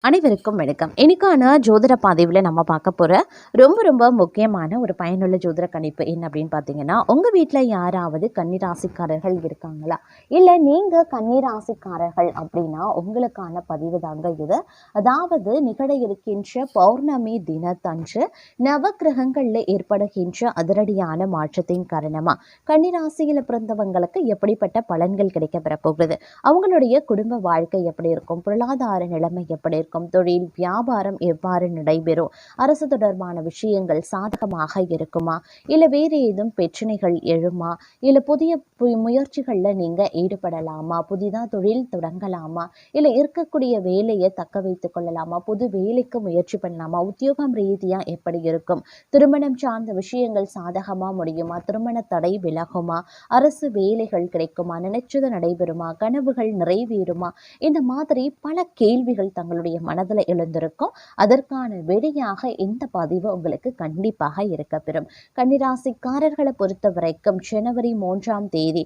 அனைவருக்கும் வணக்கம். இன்னைக்கான ஜோதிட பதிவில் நம்ம பார்க்க போகிற ரொம்ப முக்கியமான ஒரு பயனுள்ள ஜோதிட கணிப்பு என்ன அப்படின்னு பார்த்தீங்கன்னா, உங்கள் வீட்டில் யாராவது கன்னிராசிக்காரர்கள் இருக்காங்களா, இல்லை நீங்கள் கன்னிராசிக்காரர்கள் அப்படின்னா உங்களுக்கான பதிவு தாங்க இது. அதாவது நிகழ இருக்கின்ற பௌர்ணமி தினத்தன்று நவக்கிரகங்களில் ஏற்படுகின்ற அதிரடியான மாற்றத்தின் காரணமாக கன்னிராசியில் பிறந்தவங்களுக்கு எப்படிப்பட்ட பலன்கள் கிடைக்கப்பெற போகிறது, அவங்களுடைய குடும்ப வாழ்க்கை எப்படி இருக்கும், பொருளாதார நிலைமை எப்படி இருக்கும், தொழில் வியாபாரம் எவ்வாறு நடைபெறும், அரசு தொடர்பான விஷயங்கள் சாதகமாக இருக்குமா, இல்லை வேறு ஏதும் பிரச்சனைகள் எழுமா, இல்லை புதிய முயற்சிகளில் நீங்கள் ஈடுபடலாமா, புதிதாக தொழில் தொடங்கலாமா, இல்லை இருக்கக்கூடிய வேலையை தக்க வைத்துக் கொள்ளலாமா, புது வேலைக்கு முயற்சி பண்ணலாமா, உத்தியோகம் ரீதியாக எப்படி இருக்கும், திருமணம் சார்ந்த விஷயங்கள் சாதகமாக முடியுமா, திருமண தடை விலகுமா, அரசு வேலைகள் கிடைக்குமா, நினைச்சது நடைபெறுமா, கனவுகள் நிறைவேறுமா, இந்த மாதிரி பல கேள்விகள் தங்களுடைய மனதில் எழுந்திருக்கும். அதற்கான விடையாக இந்த பதிவு உங்களுக்கு கண்டிப்பாக இருக்கப்பெறும். கன்னிராசிக்காரர்களை பொறுத்த வரைக்கும் ஜனவரி 3ஆம் தேதி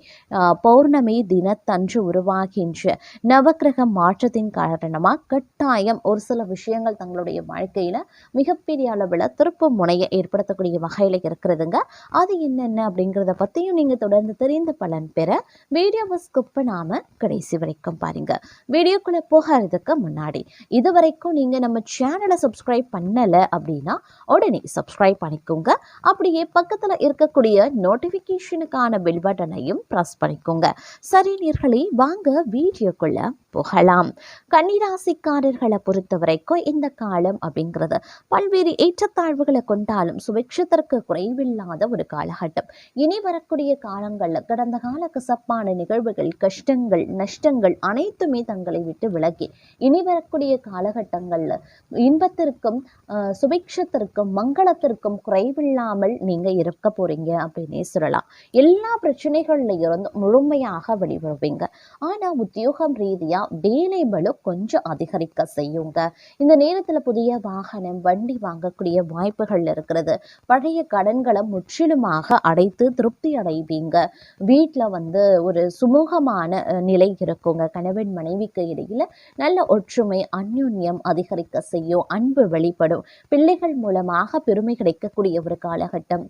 பௌர்ணமி தினத்தன்று உருவாகின்ற நவக்கிரக மாற்றத்தின் காரணமாக கட்டாயம் ஒரு சில விஷயங்கள் தங்களுடைய வாழ்க்கையில் மிகப்பெரிய அளவில் திருப்பு முனையை ஏற்படுத்தக்கூடிய வகையில் இருக்கிறதுங்க. அது என்னென்ன அப்படிங்கிறத பற்றியும் நீங்கள் தொடர்ந்து தெரிந்து பலன் பெற வீடியோவை ஸ்கிப் பண்ணாமல் கடைசி வரைக்கும் பாருங்க. வீடியோக்குள்ளே போகிறதுக்கு முன்னாடி இதுவரைக்கும் நீங்கள் நம்ம சேனலை சப்ஸ்கிரைப் பண்ணலை அப்படின்னா உடனே சப்ஸ்கிரைப் பண்ணிக்கோங்க. அப்படியே பக்கத்தில் இருக்கக்கூடிய நோட்டிஃபிகேஷனுக்கான பெல் பட்டனையும் ப்ரெஸ் பண்ணிக்கோங்க. சரி நேயர்களே, வாங்க வீடியோக்குள்ள போகலாம். கன்னிராசிக்காரர்களை பொறுத்த வரைக்கும் இந்த காலம் அப்படிங்கிறது பல்வேறு ஏற்றத்தாழ்வுகளை கொண்டாலும் சுபிக்ஷத்திற்கு குறைவில்லாத ஒரு காலகட்டம். இனி வரக்கூடிய காலங்களில் கடந்த கால கசப்பான நிகழ்வுகள், கஷ்டங்கள், நஷ்டங்கள் அனைத்துமே தங்களை விட்டு விலகி இனி வரக்கூடிய காலகட்டங்களில் இன்பத்திற்கும் சுபிக்ஷத்திற்கும் மங்களத்திற்கும் குறைவில்லாமல் நீங்கள் இருக்க போறீங்க அப்படின்னே சொல்லலாம். எல்லா பிரச்சனைகள்ல இருந்து முழுமையாக வெளிவருவீங்க. ஆனால் உத்தியோகம் ரீதியாக வேலை பளு கொஞ்சம் அதிகரிக்க செய்யுங்க. இந்த நேரத்தில் புதிய வாகனம், வண்டி வாங்கக்கூடிய வாய்ப்புகள் இருக்கிறது. பழைய கடன்களை முற்றிலுமாக அடைத்து திருப்தி அடைவீங்க. வீட்டில் ஒரு சுமூகமான நிலை இருக்குங்க. கணவன் மனைவிக்கு இடையில நல்ல ஒற்றுமை, அந்யோன்யம் அதிகரிக்க செய்யும். அன்பு வெளிப்படும். பிள்ளைகள் மூலமாக பெருமை கிடைக்கக்கூடிய ஒரு காலகட்டம்.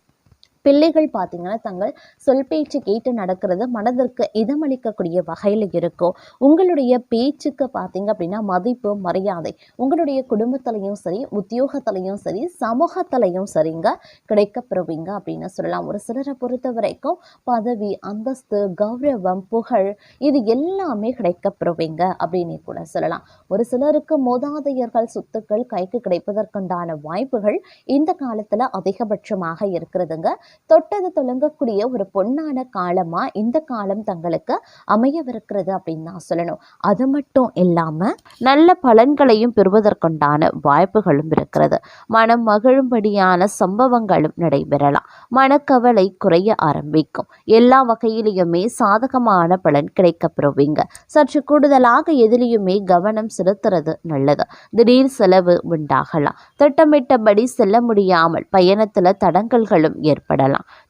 பிள்ளைகள் பார்த்தீங்கன்னா தங்கள் சொல் பேச்சு கேட்டு நடக்கிறது மனதிற்கு இதமளிக்கக்கூடிய வகையில் இருக்கும். உங்களுடைய பேச்சுக்கு பார்த்தீங்க அப்படின்னா மதிப்பு, மரியாதை உங்களுடைய குடும்பத்திலையும் சரி, உத்தியோகத்திலையும் சரி, சமூகத்திலையும் சரிங்க கிடைக்கப்பெறுவீங்க அப்படின்னு சொல்லலாம். ஒரு சிலரை பொறுத்த வரைக்கும் பதவி, அந்தஸ்து, கௌரவம், புகழ் இது எல்லாமே கிடைக்கப்பெறுவீங்க அப்படின்னு கூட சொல்லலாம். ஒரு சிலருக்கு மூதாதையர்கள் சொத்துக்கள் கைக்கு கிடைப்பதற்குண்டான வாய்ப்புகள் இந்த காலத்தில் அதிகபட்சமாக இருக்கிறதுங்க. தொட்டது தொடங்கக்கூடிய ஒரு பொன்னான காலமா இந்த காலம் தங்களுக்கு அமையவிருக்கிறது அப்படின்னு தான் சொல்லணும். அது மட்டும் இல்லாம நல்ல பலன்களையும் பெறுவதற்குண்டான வாய்ப்புகளும் இருக்கிறது. மனம் மகிழும்படியான சம்பவங்களும் நடைபெறலாம். மனக்கவலை குறைய ஆரம்பிக்கும். எல்லா வகையிலையுமே சாதகமான பலன் கிடைக்கப்பெறுவீங்க. சற்று கூடுதலாக எதிலையுமே கவனம் செலுத்துறது நல்லது. திடீர் செலவு உண்டாகலாம். திட்டமிட்டபடி செல்ல முடியாமல் பயணத்துல தடங்கல்களும் ஏற்படலாம்.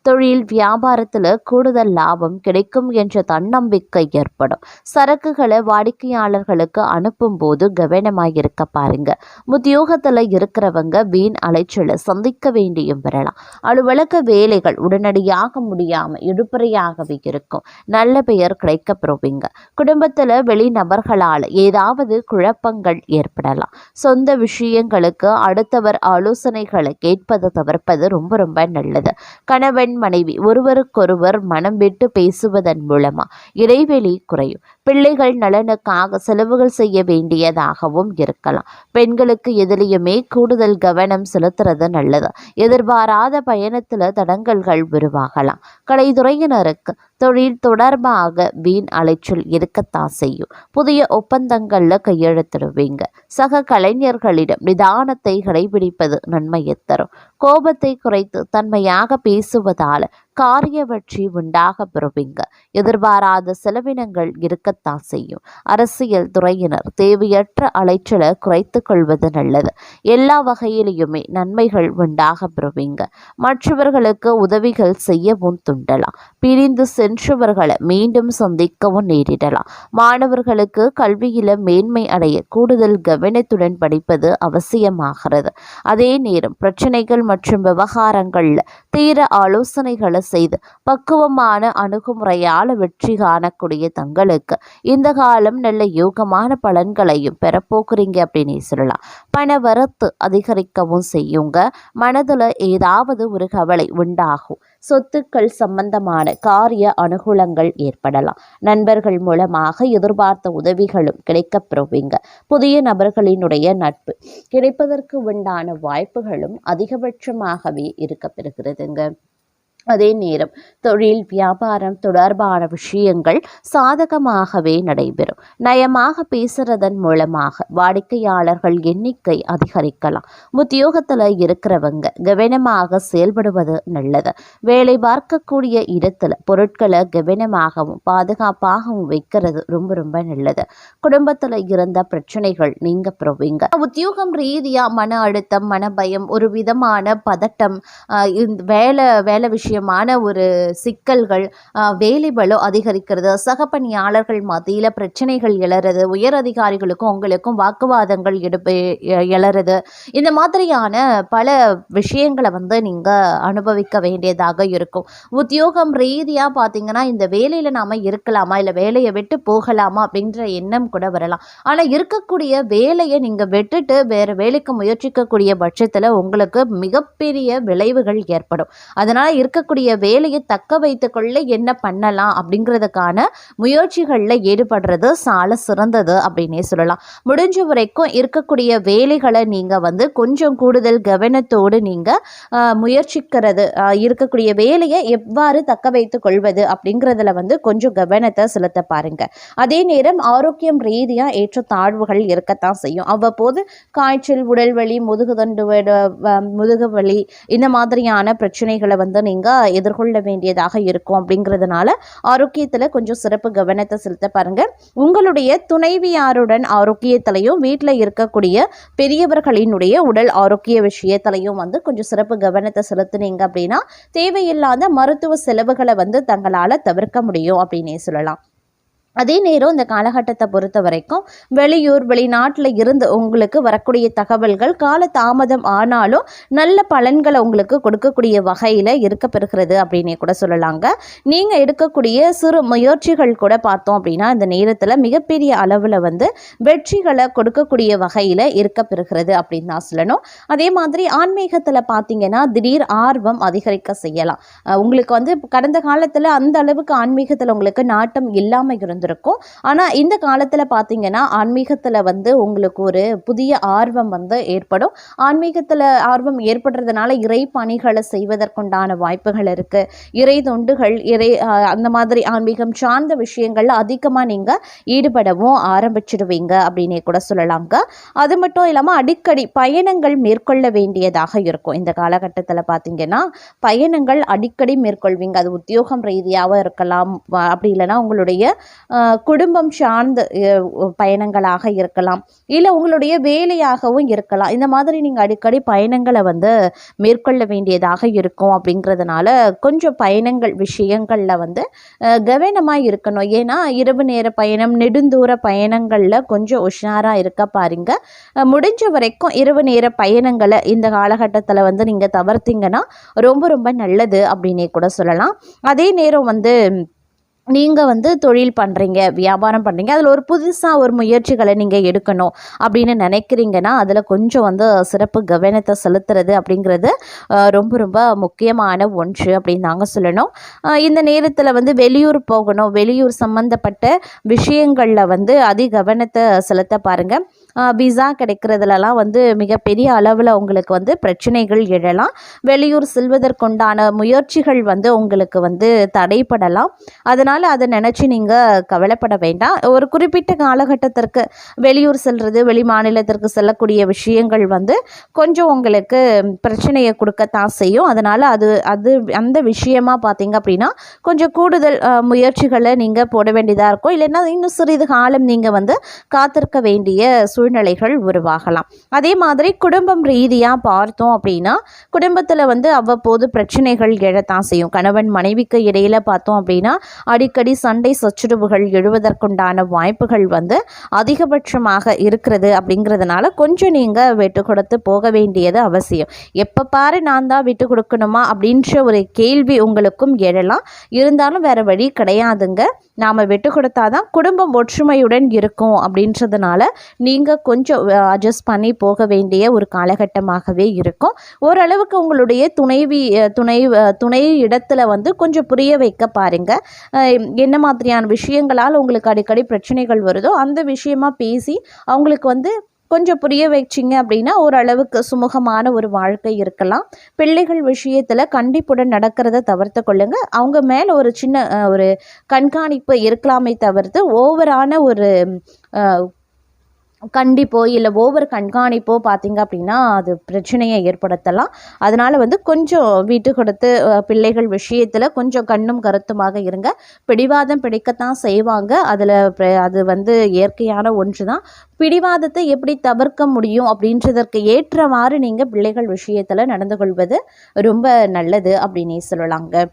தொழில் வியாபாரத்தில் கூடுதல் லாபம் கிடைக்கும் என்ற தன்னம்பிக்கை ஏற்படும். சரக்குகளை வாடிக்கையாளர்களுக்கு அனுப்பும் போது கவனமாயிருக்க பாருங்க. உத்தியோகத்தில் இருக்கிறவங்க வீண் அலைச்சலை சந்திக்க வேண்டியும் வரலாம். அலுவலக வேலைகள் உடனடியாக முடியாமல் இழுபறையாகவே இருக்கும். நல்ல பெயர் கிடைக்கப்பெறுவீங்க. குடும்பத்தில் வெளிநபர்களால் ஏதாவது குழப்பங்கள் ஏற்படலாம். சொந்த விஷயங்களுக்கு அடுத்தவர் ஆலோசனைகளை கேட்பதை தவிர்ப்பது ரொம்ப நல்லது. கணவன் மனைவி ஒருவருக்கொருவர் மனம் விட்டு பேசுவதன் மூலமா இடைவெளி குறையும். பிள்ளைகள் நலனுக்காக செலவுகள் செய்ய வேண்டியதாகவும் இருக்கலாம். பெண்களுக்கு எதிலையுமே கூடுதல் கவனம் செலுத்துறது நல்லது. எதிர்பாராத பயணத்துல தடங்கல்கள் உருவாகலாம். கலைத்துறையினருக்கு தொழில் தொடர்பாக வீண் அலைச்சல் இருக்கத்தான் செய்யும். புதிய ஒப்பந்தங்கள்ல கையெழுத்திடுவீங்க. சக கலைஞர்களிடம் நிதானத்தை கடைபிடிப்பது நன்மையை தரும். கோபத்தை குறைத்து தன்மையாக பேசுவதால் காரிய வெற்றி உண்டாக பெறுவீங்க. எதிர்பாராத செலவினங்கள் இருக்கத்தான் செய்யும். அரசியல் துறையினர் தேவையற்ற அலைச்சலை குறைத்து கொள்வது நல்லது. எல்லா வகையிலுமே நன்மைகள் உண்டாக பெறுவீங்க. மற்றவர்களுக்கு உதவிகள் செய்யவும் துண்டலாம். பிரிந்து சென்றவர்களை மீண்டும் சந்திக்கவும் நேரிடலாம். மாணவர்களுக்கு கல்வியில மேன்மை அடைய கூடுதல் கவனத்துடன் படிப்பது அவசியமாகிறது. அதே நேரம் பிரச்சனைகள் மற்றும் விவகாரங்கள்ல தீர ஆலோசனைகளை செய்து பக்குவமான அணுகுமுறையால் வெற்றி காணக்கூடிய தங்களுக்கு இந்த காலம் நல்ல யோகமான பலன்களையும் பெறப்போக்குறீங்க அப்படின்னு சொல்லலாம். பண வரத்து அதிகரிக்கவும் செய்யுங்க. மனதுல ஏதாவது ஒரு கவலை உண்டாகும். சொத்துக்கள் சம்பந்தமான காரிய அனுகூலங்கள் ஏற்படலாம். நண்பர்கள் மூலமாக எதிர்பார்த்த உதவிகளும் கிடைக்கப்பெறுவீங்க. புதிய நபர்களினுடைய நட்பு கிடைப்பதற்கு உண்டான வாய்ப்புகளும் அதிகபட்சமாகவே இருக்கப்பெறுகிறதுங்க. அதே நேரம் தொழில் வியாபாரம் தொடர்பான விஷயங்கள் சாதகமாகவே நடைபெறும். நயமாக பேசுறதன் மூலமாக வாடிக்கையாளர்கள் எண்ணிக்கை அதிகரிக்கலாம். உத்தியோகத்தில் இருக்கிறவங்க கவனமாக செயல்படுவது நல்லது. வேலை பார்க்கக்கூடிய இடத்துல பொருட்களை கவனமாகவும் பாதுகாப்பாகவும் வைக்கிறது ரொம்ப ரொம்ப நல்லது. குடும்பத்தில் இருந்த பிரச்சனைகள் நீங்க பெறுவீங்க. உத்தியோகம் ரீதியா மன அழுத்தம், மன பயம், ஒரு விதமான பதட்டம், வேலை விஷயமான ஒரு சிக்கல்கள், வேலைபளு அதிகரிக்கிறது, சக பணியாளர்கள் மத்தியில் பிரச்சனைகள் எழறது, உயர் அதிகாரிகளுக்கும் உங்களுக்கும் வாக்குவாதங்கள் எழறது, இந்த மாதிரியான பல விஷயங்களை நீங்கள் அனுபவிக்க வேண்டியதாக இருக்கும். உத்தியோகம் ரீதியாக பார்த்தீங்கன்னா இந்த வேலையில் நாம் இருக்கலாமா இல்லை வேலையை விட்டு போகலாமா அப்படின்ற எண்ணம் கூட வரலாம். ஆனால் இருக்கக்கூடிய வேலையை நீங்கள் விட்டுட்டு வேறு வேலைக்கு முயற்சிக்கக்கூடிய பட்சத்தில் உங்களுக்கு மிகப்பெரிய விளைவுகள் ஏற்படும். அதனால் இருக்கக்கூடிய வேலையை தக்க வைத்து கொள்ள என்ன பண்ணலாம் அப்படிங்கிறதுக்கான முயற்சிகளில் ஈடுபடுறது சால சிறந்தது அப்படின்னே சொல்லலாம். முடிஞ்ச வரைக்கும் இருக்கக்கூடிய வேலைகளை நீங்கள் கொஞ்சம் கூடுதல் கவனத்தோடு நீங்கள் முயற்சிக்கிறது, இருக்கக்கூடிய வேலையை எவ்வாறு தக்க வைத்து கொள்வது அப்படிங்கிறதுல கொஞ்சம் கவனத்தை செலுத்த பாருங்க. அதே நேரம் ஆரோக்கியம் ரீதியாக ஏற்ற தாழ்வுகள் இருக்கத்தான் செய்யும். அவ்வப்போது காய்ச்சல், உடல் வலி, முதுகு வலி, இந்த மாதிரியான பிரச்சனைகளை நீங்கள் எதிர்கொள்ள வேண்டியதாக இருக்கும். அப்படிங்கிறதுனால ஆரோக்கியத்தில் கொஞ்சம் சிறப்பு கவனத்தை செலுத்த பாருங்க. உங்களுடைய துணைவியாருடன் ஆரோக்கியத்திலையும் வீட்டில் இருக்கக்கூடிய பெரியவர்களினுடைய உடல் ஆரோக்கிய விஷயத்திலையும் கொஞ்சம் சிறப்பு கவனத்தை செலுத்துனீங்க அப்படின்னா தேவையில்லாத மருத்துவ செலவுகளை தங்களால் தவிர்க்க முடியும் அப்படின்னே சொல்லலாம். அதே நேரம் இந்த காலகட்டத்தை பொறுத்த வரைக்கும் வெளியூர் வெளிநாட்டில் இருந்து உங்களுக்கு வரக்கூடிய தகவல்கள் கால தாமதம் ஆனாலும் நல்ல பலன்களை உங்களுக்கு கொடுக்கக்கூடிய வகையில் இருக்கப்பெறுகிறது அப்படின்னே கூட சொல்லலாங்க. நீங்கள் எடுக்கக்கூடிய சிறு முயற்சிகள் கூட பார்த்தோம் அப்படின்னா இந்த நேரத்தில் மிகப்பெரிய அளவில் வெற்றிகளை கொடுக்கக்கூடிய வகையில் இருக்கப்பெறுகிறது அப்படின்னு தான் சொல்லணும். அதே மாதிரி ஆன்மீகத்தில் பார்த்தீங்கன்னா திடீர் ஆர்வம் அதிகரிக்க செய்யலாம். உங்களுக்கு கடந்த காலத்தில் அந்த அளவுக்கு ஆன்மீகத்தில் உங்களுக்கு நாட்டம் இல்லாமல் இருந்திருக்கும். ஆனால் இந்த காலத்தில் பார்த்தீங்கன்னா ஆன்மீகத்தில் உங்களுக்கு ஒரு புதிய ஆர்வம் ஏற்படும். ஆன்மீகத்தில் ஆர்வம் ஏற்படுறதுனால இறை பணிகளை செய்வதற்குண்டான வாய்ப்புகள் இருக்கு. இறை தொண்டுகள், அந்த மாதிரி ஆன்மீகம் சார்ந்த விஷயங்கள்ல அதிகமாக நீங்கள் ஈடுபடவும் ஆரம்பிச்சிடுவீங்க அப்படின்னே கூட சொல்லலாங்க. அது மட்டும் இல்லாமல் அடிக்கடி பயணங்கள் மேற்கொள்ள வேண்டியதாக இருக்கும். இந்த காலகட்டத்தில் பார்த்தீங்கன்னா பயணங்கள் அடிக்கடி மேற்கொள்வீங்க. அது உத்தியோகம் ரீதியாக இருக்கலாம், அப்படி இல்லைன்னா உங்களுடைய குடும்பம் சார்ந்த பயணங்களாக இருக்கலாம், இல்லை உங்களுடைய வேலையாகவும் இருக்கலாம். இந்த மாதிரி நீங்கள் அடிக்கடி பயணங்களை மேற்கொள்ள வேண்டியதாக இருக்கும். அப்படிங்கிறதுனால கொஞ்சம் பயணங்கள் விஷயங்களில் கவனமாக இருக்கணும். ஏன்னா இரவு நேர பயணம், நெடுந்தூர பயணங்களில் கொஞ்சம் உஷாராக இருக்க பாருங்க. முடிஞ்ச வரைக்கும் இரவு நேர பயணங்களை இந்த காலகட்டத்தில் நீங்கள் தவிர்த்தீங்கன்னா ரொம்ப ரொம்ப நல்லது அப்படின்னே கூட சொல்லலாம். அதே நேரம் நீங்கள் தொழில் பண்ணுறீங்க, வியாபாரம் பண்ணுறீங்க, அதில் ஒரு புதுசாக ஒரு முயற்சிகளை நீங்கள் எடுக்கணும் அப்படின்னு நினைக்கிறீங்கன்னா அதில் கொஞ்சம் சிறப்பு கவனத்தை செலுத்துறது அப்படிங்கிறது ரொம்ப ரொம்ப முக்கியமான ஒன்று அப்படின்னு நாங்கள் சொல்லணும். இந்த நேரத்தில் வெளியூர் போகணும், வெளியூர் சம்மந்தப்பட்ட விஷயங்களில் அதிக கவனத்தை செலுத்த பாருங்கள். விசா கிடைக்கிறதுலலாம் வந்து மிகப்பெரிய அளவில் உங்களுக்கு வந்து பிரச்சனைகள் எழலாம். வெளியூர் செல்வதற்குண்டான முயற்சிகள் வந்து உங்களுக்கு வந்து தடைப்படலாம். அதனால் அதை நினச்சி நீங்கள் கவலைப்பட வேண்டாம். ஒரு குறிப்பிட்ட காலகட்டத்திற்கு வெளியூர் செல்வது, வெளி மாநிலத்திற்கு செல்லக்கூடிய விஷயங்கள் வந்து கொஞ்சம் உங்களுக்கு பிரச்சனையை கொடுக்கத்தான் செய்யும். அதனால் அது அது அந்த விஷயமா பார்த்தீங்க அப்படின்னா கொஞ்சம் கூடுதல் முயற்சிகளை நீங்கள் போட வேண்டியதாக இருக்கும். இல்லைன்னா இன்னும் சிறிது காலம் நீங்கள் வந்து காத்திருக்க வேண்டிய சூழ்நிலைகள் உருவாகலாம். அதே மாதிரி குடும்பம் ரீதியாக பார்த்தோம் அப்படின்னா குடும்பத்தில் வந்து அவ்வப்போது பிரச்சனைகள் எழத்தான் செய்யும். கணவன் மனைவிக்கு இடையில் பார்த்தோம் அப்படின்னா அடிக்கடி சண்டை சச்சுரவுகள் எழுவதற்குண்டான வாய்ப்புகள் வந்து அதிகபட்சமாக இருக்கிறது. அப்படிங்கிறதுனால கொஞ்சம் நீங்கள் விட்டு கொடுத்து போக வேண்டியது அவசியம். எப்போ பாரு நான் தான் விட்டு கொடுக்கணுமா அப்படின்ற ஒரு கேள்வி உங்களுக்கும் எழலாம். இருந்தாலும் வேறு வழி கிடையாதுங்க. நாம் விட்டு கொடுத்தாதான் குடும்பம் ஒற்றுமையுடன் இருக்கும். அப்படின்றதுனால நீங்கள் கொஞ்சம் அட்ஜஸ்ட் பண்ணி போக வேண்டிய ஒரு காலகட்டமாகவே இருக்கும். ஓரளவுக்கு உங்களுடைய துணை இடத்துல வந்து கொஞ்சம் புரிய வைக்க பாருங்கள். என்ன மாதிரியான விஷயங்களால் உங்களுக்கு அடிக்கடி பிரச்சனைகள் வருதோ அந்த விஷயமா பேசி அவங்களுக்கு வந்து கொஞ்சம் புரிய வச்சிங்க அப்படின்னா ஓரளவுக்கு சுமூகமான ஒரு வாழ்க்கை இருக்கலாம். பிள்ளைகள் விஷயத்தில் கண்டிப்புடன் நடக்கிறத தவிர்த்து கொள்ளுங்க. அவங்க மேலே ஒரு சின்ன ஒரு கண்காணிப்பு இருக்கலாமே தவிர்த்து ஓவரான ஒரு கண்டிப்போ இல்லை ஓவர் கண்காணிப்போ பார்த்தீங்க அப்படின்னா அது பிரச்சனையை ஏற்படுத்தலாம். அதனால் வந்து கொஞ்சம் விட்டு கொடுத்து பிள்ளைகள் விஷயத்தில் கொஞ்சம் கண்ணும் கருத்துமாக இருங்க. பிடிவாதம் பிடிக்கத்தான் செய்வாங்க. அது வந்து இயற்கையான ஒன்று தான். பிடிவாதத்தை எப்படி தவிர்க்க முடியும் அப்படின்றதற்கு ஏற்றவாறு நீங்கள் பிள்ளைகள் விஷயத்தில் நடந்து கொள்வது ரொம்ப நல்லது அப்படின்னே சொல்லலாங்க.